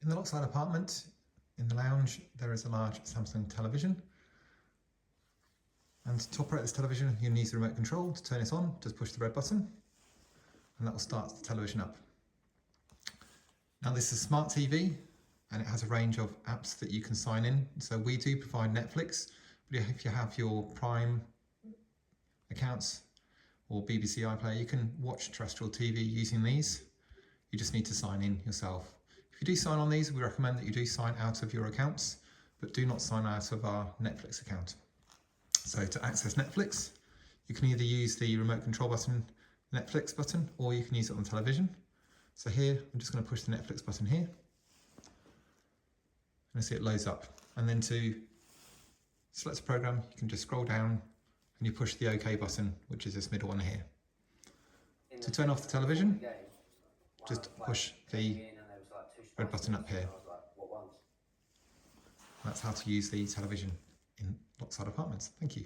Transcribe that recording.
In the Lockside apartment, in the lounge, there is a large Samsung television. And to operate this television, you need the remote control. To turn it on, just push the red button, and that will start the television up. Now this is a smart TV, and it has a range of apps that you can sign in. So we do provide Netflix, but if you have your Prime accounts or BBC iPlayer, you can watch terrestrial TV using these. You just need to sign in yourself. If you do sign on these, we recommend that you do sign out of your accounts, but do not sign out of our Netflix account. So to access Netflix, you can either use the remote control button, Netflix button, or you can use it on the television. So here, I'm just going to push the Netflix button here. And see it loads up. And then to select a program, you can just scroll down and you push the OK button, which is this middle one here. To turn off the television, just push the red button up here. That's how to use the television in Lockside Apartments. Thank you.